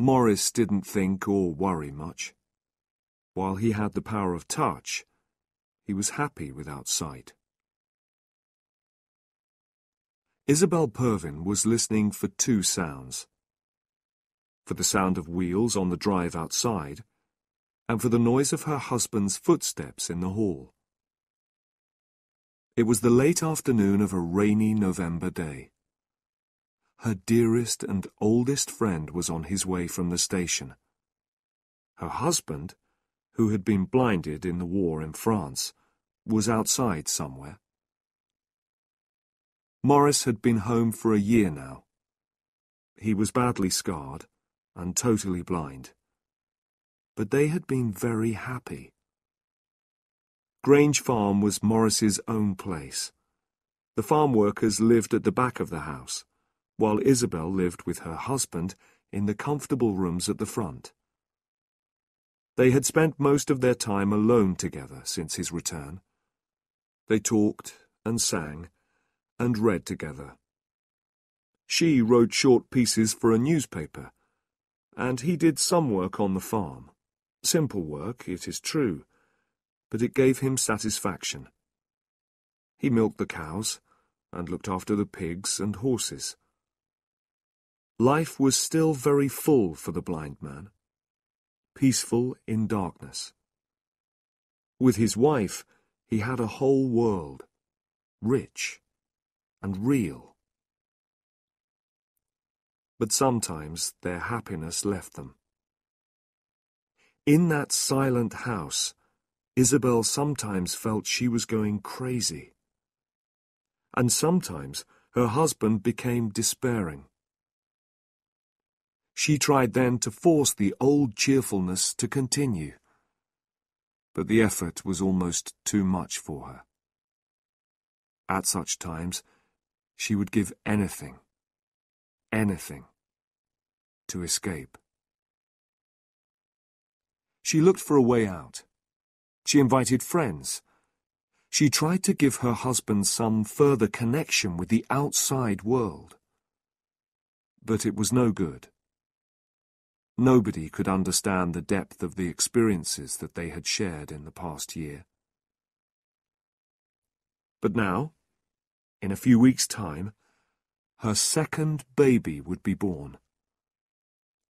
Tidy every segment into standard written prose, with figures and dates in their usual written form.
Maurice didn't think or worry much. While he had the power of touch, he was happy without sight. Isabel Purvin was listening for two sounds. For the sound of wheels on the drive outside, and for the noise of her husband's footsteps in the hall. It was the late afternoon of a rainy November day. Her dearest and oldest friend was on his way from the station. Her husband, who had been blinded in the war in France, was outside somewhere. Maurice had been home for a year now. He was badly scarred and totally blind. But they had been very happy. Grange Farm was Maurice's own place. The farm workers lived at the back of the house, while Isabel lived with her husband in the comfortable rooms at the front. They had spent most of their time alone together since his return. They talked and sang and read together. She wrote short pieces for a newspaper, and he did some work on the farm. Simple work, it is true, but it gave him satisfaction. He milked the cows and looked after the pigs and horses. Life was still very full for the blind man, peaceful in darkness. With his wife, he had a whole world, rich and real. But sometimes their happiness left them. In that silent house, Isabel sometimes felt she was going crazy. And sometimes her husband became despairing. She tried then to force the old cheerfulness to continue, but the effort was almost too much for her. At such times, she would give anything, to escape. She looked for a way out. She invited friends. She tried to give her husband some further connection with the outside world. But it was no good. Nobody could understand the depth of the experiences that they had shared in the past year. But now, in a few weeks' time, her second baby would be born.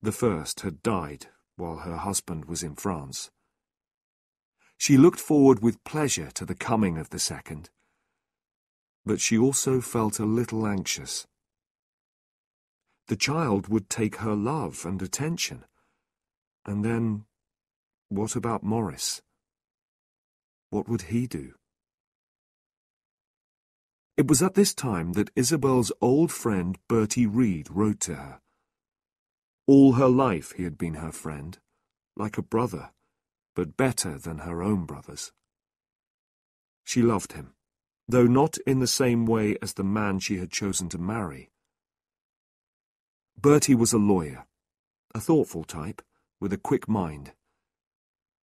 The first had died while her husband was in France. She looked forward with pleasure to the coming of the second, but she also felt a little anxious. The child would take her love and attention. And then, what about Maurice? What would he do? It was at this time that Isabel's old friend Bertie Reed wrote to her. All her life he had been her friend, like a brother, but better than her own brothers. She loved him, though not in the same way as the man she had chosen to marry. Bertie was a lawyer, a thoughtful type, with a quick mind.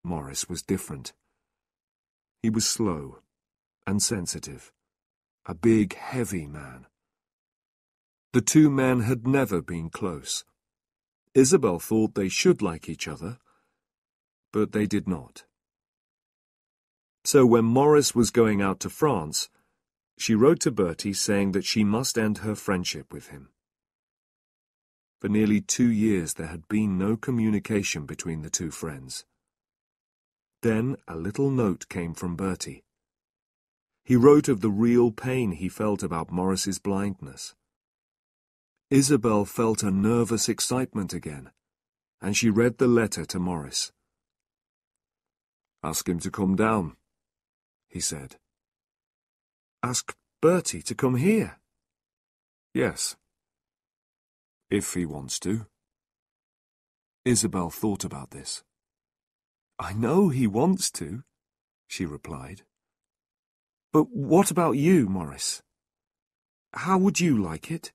Maurice was different. He was slow and sensitive, a big, heavy man. The two men had never been close. Isabel thought they should like each other, but they did not. So when Maurice was going out to France, she wrote to Bertie saying that she must end her friendship with him. For nearly 2 years there had been no communication between the two friends. Then a little note came from Bertie. He wrote of the real pain he felt about Maurice's blindness. Isabel felt a nervous excitement again, and she read the letter to Maurice. "Ask him to come down," he said. "Ask Bertie to come here?" "Yes. If he wants to." Isabel thought about this. "I know he wants to," she replied. "But what about you, Maurice? How would you like it?"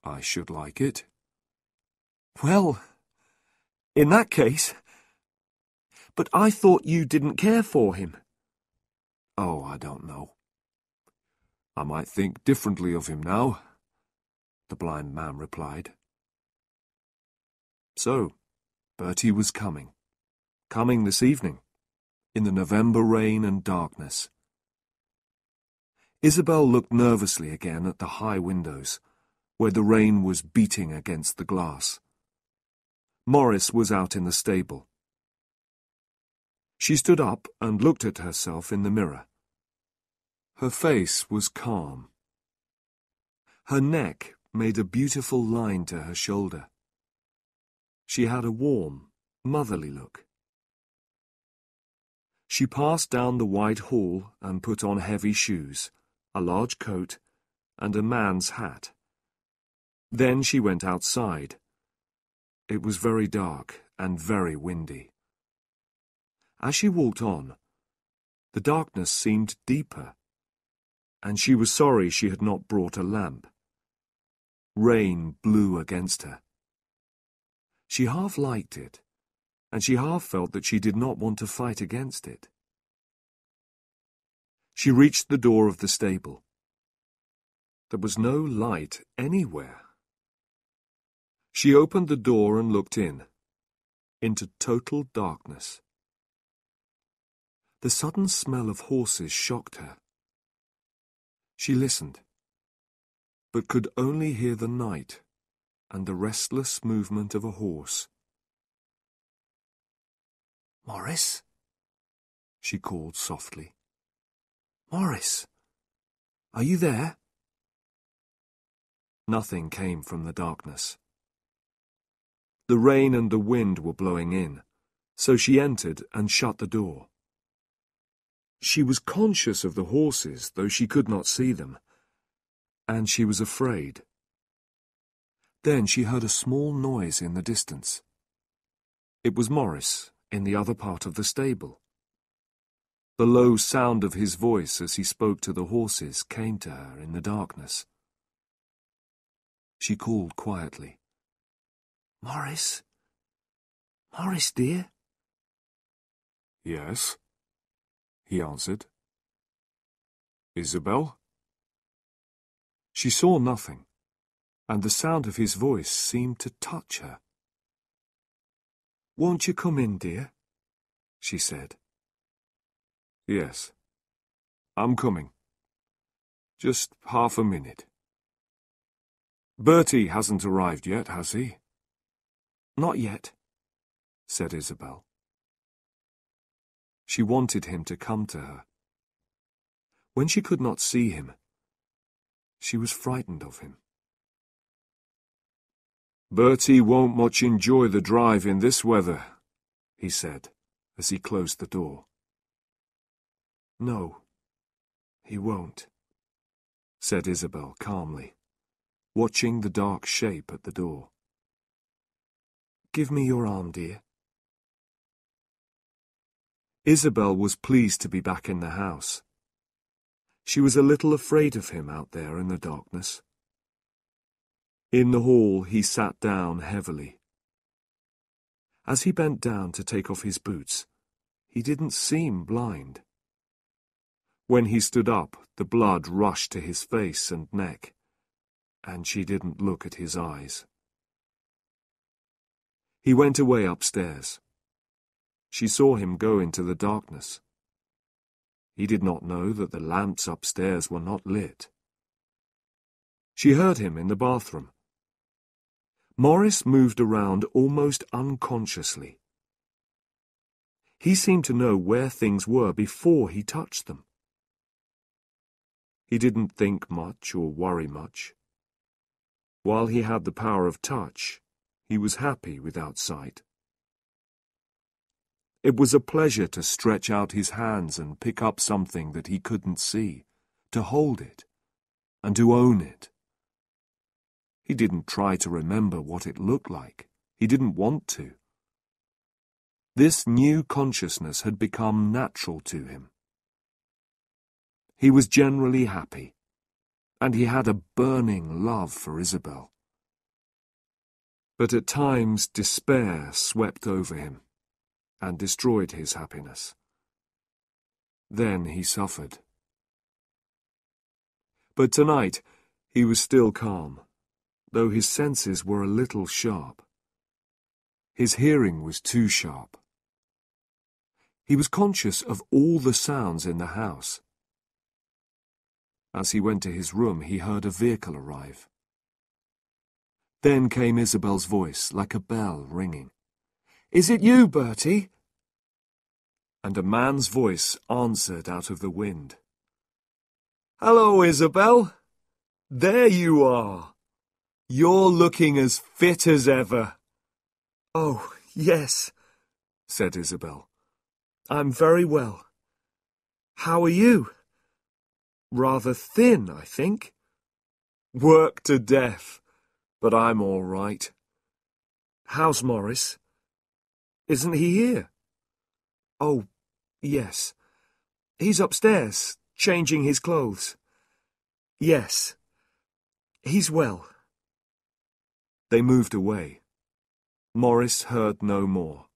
"I should like it." "Well, in that case... But I thought you didn't care for him." "Oh, I don't know. I might think differently of him now," the blind man replied. So, Bertie was coming. Coming this evening, in the November rain and darkness. Isabel looked nervously again at the high windows, where the rain was beating against the glass. Morris was out in the stable. She stood up and looked at herself in the mirror. Her face was calm. Her neck made a beautiful line to her shoulder. She had a warm, motherly look. She passed down the wide hall and put on heavy shoes, a large coat, and a man's hat. Then she went outside. It was very dark and very windy. As she walked on, the darkness seemed deeper, and she was sorry she had not brought a lamp. Rain blew against her. She half liked it, and she half felt that she did not want to fight against it. She reached the door of the stable. There was no light anywhere. She opened the door and looked in, into total darkness. The sudden smell of horses shocked her. She listened, but could only hear the night and the restless movement of a horse. "Morris?" she called softly. "Morris, are you there?" Nothing came from the darkness. The rain and the wind were blowing in, so she entered and shut the door. She was conscious of the horses, though she could not see them, and she was afraid. Then she heard a small noise in the distance. It was Morris, in the other part of the stable. The low sound of his voice as he spoke to the horses came to her in the darkness. She called quietly, "Morris? Morris, dear?" "Yes," he answered. "Isabel?" She saw nothing, and the sound of his voice seemed to touch her. "Won't you come in, dear?" she said. "Yes, I'm coming. Just half a minute." "Bertie hasn't arrived yet, has he?" "Not yet," said Isabel. She wanted him to come to her. When she could not see him, she was frightened of him. "Bertie won't much enjoy the drive in this weather," he said, as he closed the door. "No, he won't," said Isabel calmly, watching the dark shape at the door. "Give me your arm, dear." Isabel was pleased to be back in the house. She was a little afraid of him out there in the darkness. In the hall he sat down heavily. As he bent down to take off his boots, he didn't seem blind. When he stood up, the blood rushed to his face and neck, and she didn't look at his eyes. He went away upstairs. She saw him go into the darkness. He did not know that the lamps upstairs were not lit. She heard him in the bathroom. Morris moved around almost unconsciously. He seemed to know where things were before he touched them. He didn't think much or worry much. While he had the power of touch, he was happy without sight. It was a pleasure to stretch out his hands and pick up something that he couldn't see, to hold it, and to own it. He didn't try to remember what it looked like. He didn't want to. This new consciousness had become natural to him. He was generally happy, and he had a burning love for Isabel. But at times despair swept over him and destroyed his happiness. Then he suffered. But tonight he was still calm, though his senses were a little sharp. His hearing was too sharp. He was conscious of all the sounds in the house. As he went to his room, he heard a vehicle arrive. Then came Isabel's voice, like a bell ringing. "Is it you, Bertie?" And a man's voice answered out of the wind. "Hello, Isabel. There you are. You're looking as fit as ever." "Oh, yes," said Isabel. "I'm very well. How are you?" "Rather thin, I think." "Worked to death, but I'm all right." "How's Morris? Isn't he here?" "Oh, yes. He's upstairs, changing his clothes." "Yes. He's well." They moved away. Morris heard no more.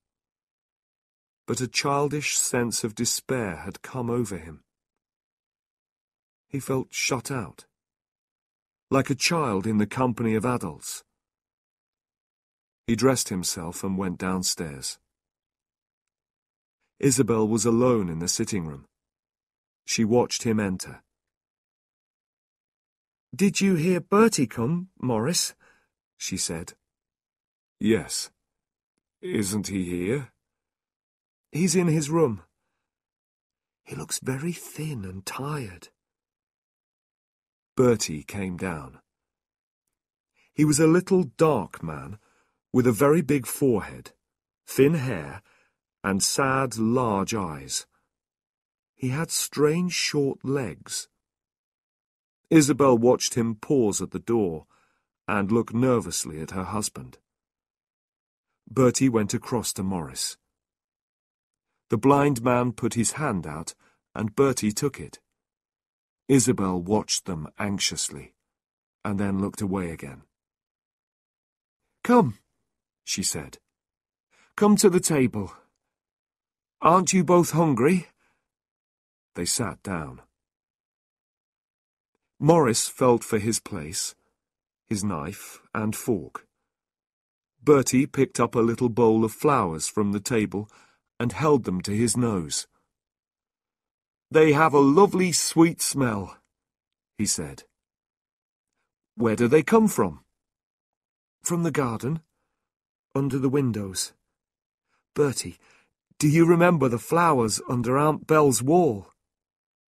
But a childish sense of despair had come over him. He felt shut out, like a child in the company of adults. He dressed himself and went downstairs. Isabel was alone in the sitting room. She watched him enter. "Did you hear Bertie come, Morris?" she said. "Yes. Isn't he here?" "He's in his room. He looks very thin and tired." Bertie came down. He was a little dark man, with a very big forehead, thin hair, and sad, large eyes. He had strange short legs. Isabel watched him pause at the door and look nervously at her husband. Bertie went across to Morris. The blind man put his hand out, and Bertie took it. Isabel watched them anxiously, and then looked away again. "Come," she said. "Come to the table. Aren't you both hungry?" They sat down. Morris felt for his place, his knife and fork. Bertie picked up a little bowl of flowers from the table and held them to his nose. "They have a lovely sweet smell," he said. "Where do they come from?" "From the garden, under the windows. Bertie, do you remember the flowers under Aunt Belle's wall?"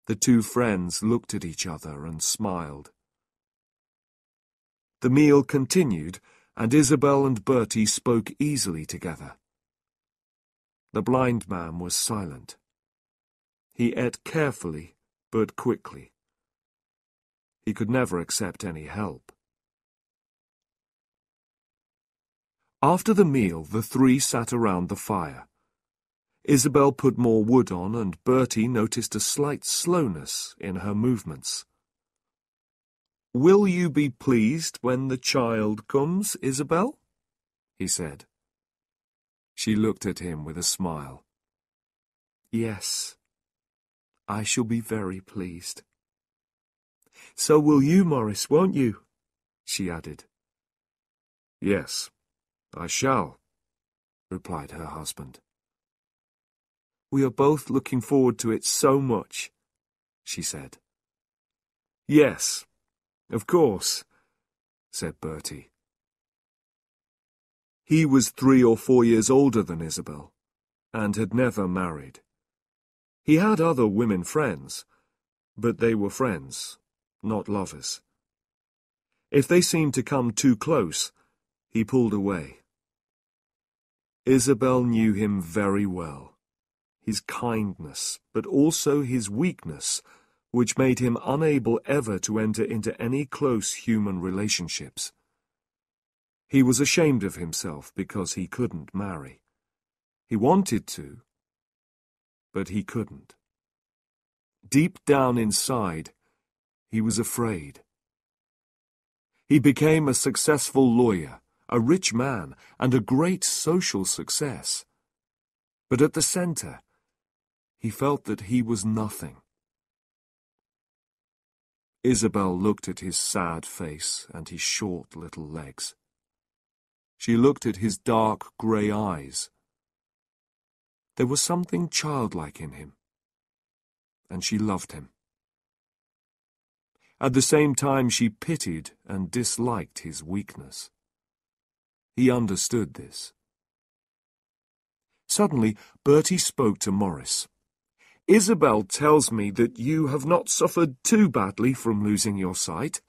The two friends looked at each other and smiled. The meal continued, and Isabel and Bertie spoke easily together. The blind man was silent. He ate carefully, but quickly. He could never accept any help. After the meal, the three sat around the fire. Isabel put more wood on, and Bertie noticed a slight slowness in her movements. "Will you be pleased when the child comes, Isabel?" he said. She looked at him with a smile. "Yes, I shall be very pleased." "So will you, Morris, won't you?" she added. "Yes, I shall," replied her husband. "We are both looking forward to it so much," she said. "Yes, of course," said Bertie. He was 3 or 4 years older than Isabel, and had never married. He had other women friends, but they were friends, not lovers. If they seemed to come too close, he pulled away. Isabel knew him very well. His kindness, but also his weakness, which made him unable ever to enter into any close human relationships. He was ashamed of himself because he couldn't marry. He wanted to, but he couldn't. Deep down inside, he was afraid. He became a successful lawyer, a rich man, and a great social success. But at the center, he felt that he was nothing. Isabel looked at his sad face and his short little legs. She looked at his dark grey eyes. There was something childlike in him, and she loved him. At the same time, she pitied and disliked his weakness. He understood this. Suddenly, Bertie spoke to Maurice. "Isabel tells me that you have not suffered too badly from losing your sight."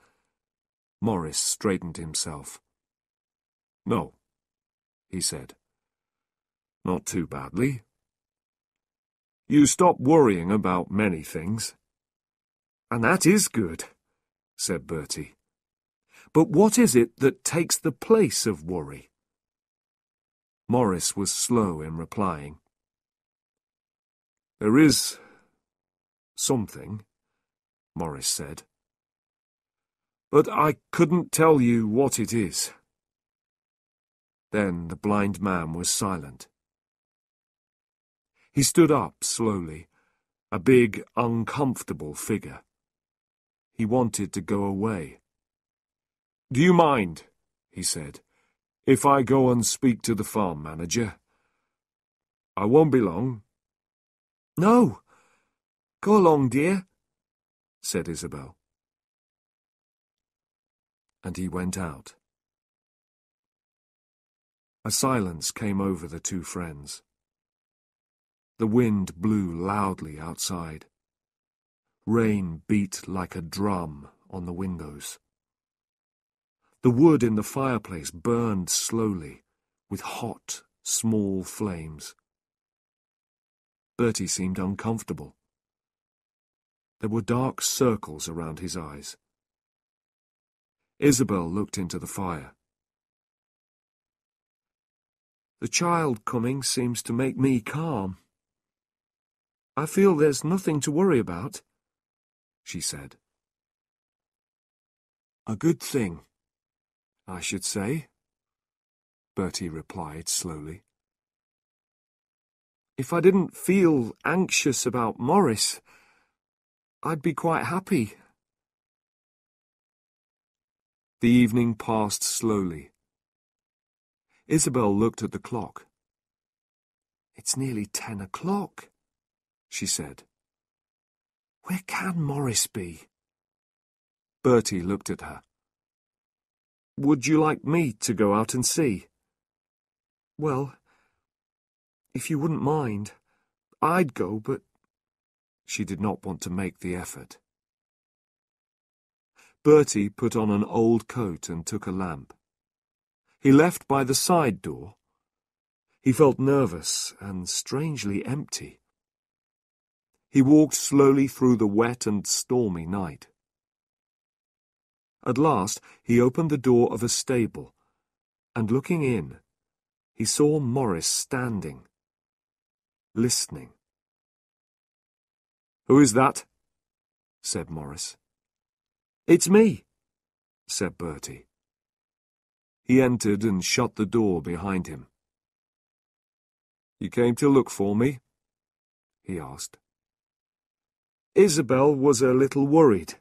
Maurice straightened himself. "No," he said. "Not too badly. You stop worrying about many things." "And that is good," said Bertie. "But what is it that takes the place of worry?" Maurice was slow in replying. "There is something," Maurice said. "But I couldn't tell you what it is." Then the blind man was silent. He stood up slowly, a big, uncomfortable figure. He wanted to go away. "Do you mind," he said, "if I go and speak to the farm manager? I won't be long." "No. Go along, dear," said Isabel. And he went out. A silence came over the two friends. The wind blew loudly outside. Rain beat like a drum on the windows. The wood in the fireplace burned slowly, with hot, small flames. Bertie seemed uncomfortable. There were dark circles around his eyes. Isabel looked into the fire. "The child coming seems to make me calm. I feel there's nothing to worry about," she said. "A good thing, I should say," Bertie replied slowly. "If I didn't feel anxious about Maurice, I'd be quite happy." The evening passed slowly. Isabel looked at the clock. "It's nearly 10 o'clock," she said. "Where can Maurice be?" Bertie looked at her. "Would you like me to go out and see?" "Well, if you wouldn't mind, I'd go, but—" She did not want to make the effort. Bertie put on an old coat and took a lamp. He left by the side door. He felt nervous and strangely empty. He walked slowly through the wet and stormy night. At last he opened the door of a stable, and looking in, he saw Maurice standing, listening. "Who is that?" said Maurice. "It's me," said Bertie. He entered and shut the door behind him. "You came to look for me?" he asked. "Isabel was a little worried,"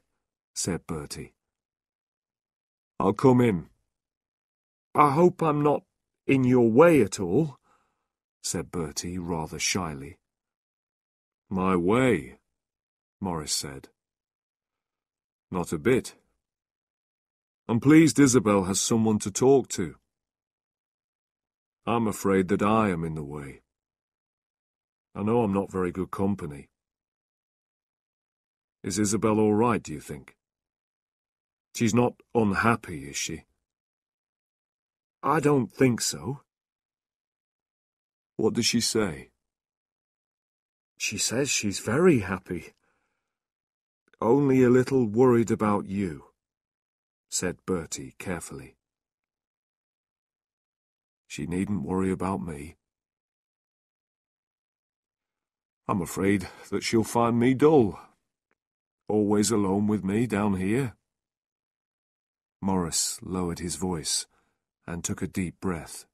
said Bertie. "I'll come in." "I hope I'm not in your way at all," said Bertie rather shyly. "My way?" Maurice said. "Not a bit. I'm pleased Isabel has someone to talk to. I'm afraid that I am in the way. I know I'm not very good company. Is Isabel all right, do you think? She's not unhappy, is she?" "I don't think so." "What does she say?" "She says she's very happy. Only a little worried about you," said Bertie carefully. "She needn't worry about me. I'm afraid that she'll find me dull, always alone with me down here." Maurice lowered his voice and took a deep breath.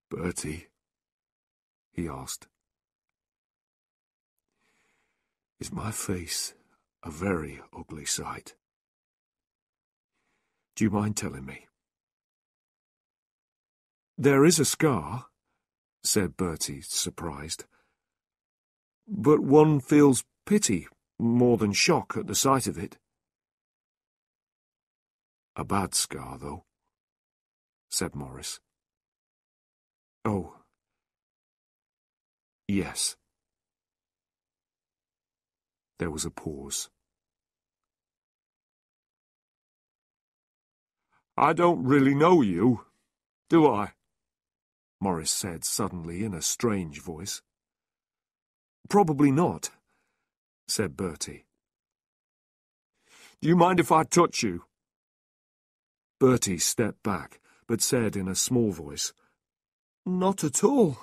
"Bertie," he asked, "is my face a very ugly sight?" Do you mind telling me? There is a scar, said Bertie, surprised. But one feels pity more than shock at the sight of it. A bad scar, though, said Maurice. Oh, yes. There was a pause. I don't really know you, do I? Maurice said suddenly in a strange voice. Probably not, said Bertie. Do you mind if I touch you? Bertie stepped back, but said in a small voice, Not at all.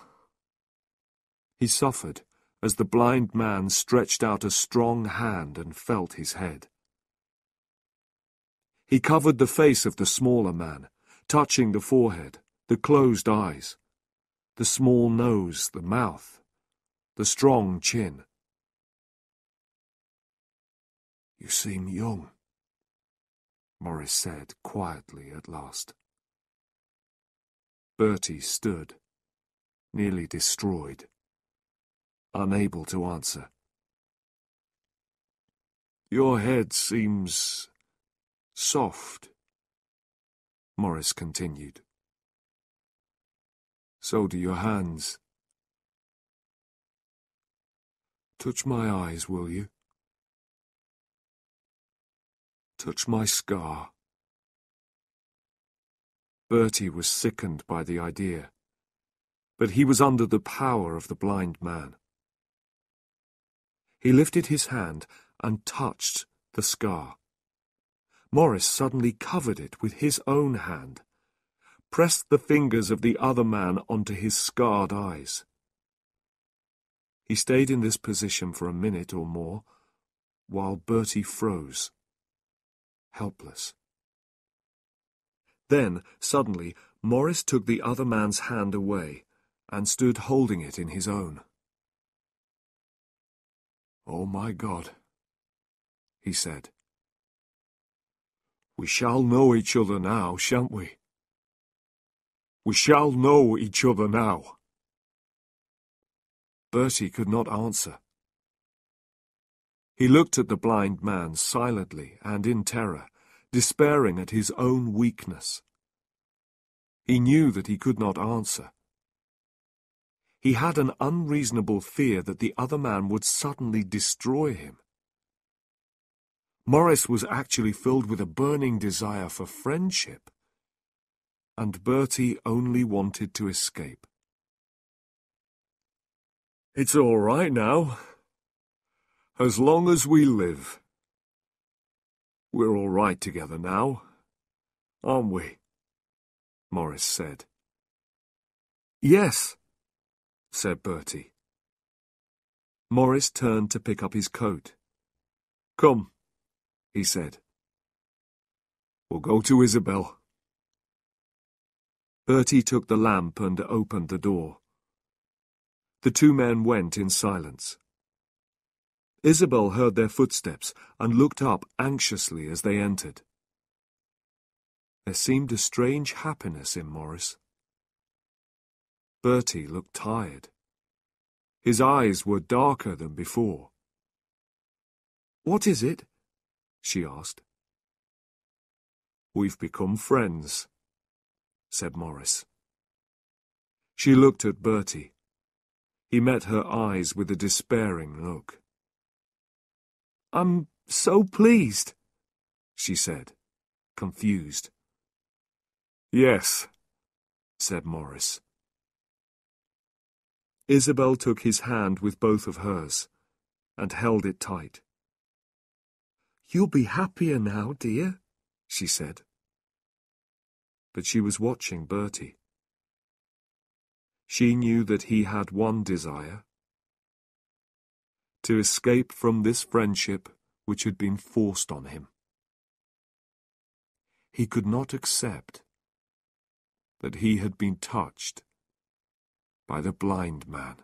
He suffered as the blind man stretched out a strong hand and felt his head. He covered the face of the smaller man, touching the forehead, the closed eyes, the small nose, the mouth, the strong chin. You seem young, Maurice said quietly at last. Bertie stood, nearly destroyed, unable to answer. Your head seems soft, Maurice continued. So do your hands. Touch my eyes, will you? Touch my scar. Bertie was sickened by the idea, but he was under the power of the blind man. He lifted his hand and touched the scar. Maurice suddenly covered it with his own hand, pressed the fingers of the other man onto his scarred eyes. He stayed in this position for a minute or more, while Bertie froze, helpless. Then, suddenly, Maurice took the other man's hand away and stood holding it in his own. Oh, my God, he said. We shall know each other now, shan't we? We shall know each other now. Bertie could not answer. He looked at the blind man silently and in terror, despairing at his own weakness. He knew that he could not answer. He had an unreasonable fear that the other man would suddenly destroy him. Maurice was actually filled with a burning desire for friendship, and Bertie only wanted to escape. It's all right now, as long as we live. We're all right together now, aren't we? Maurice said. Yes, said Bertie. Maurice turned to pick up his coat. Come, he said. We'll go to Isabel. Bertie took the lamp and opened the door. The two men went in silence. Isabel heard their footsteps and looked up anxiously as they entered. There seemed a strange happiness in Maurice. Bertie looked tired. His eyes were darker than before. What is it? She asked. We've become friends, said Maurice. She looked at Bertie. He met her eyes with a despairing look. I'm so pleased, she said, confused. Yes, said Maurice. Isabel took his hand with both of hers and held it tight. You'll be happier now, dear, she said. But she was watching Bertie. She knew that he had one desire: to escape from this friendship which had been forced on him. He could not accept that he had been touched by the blind man.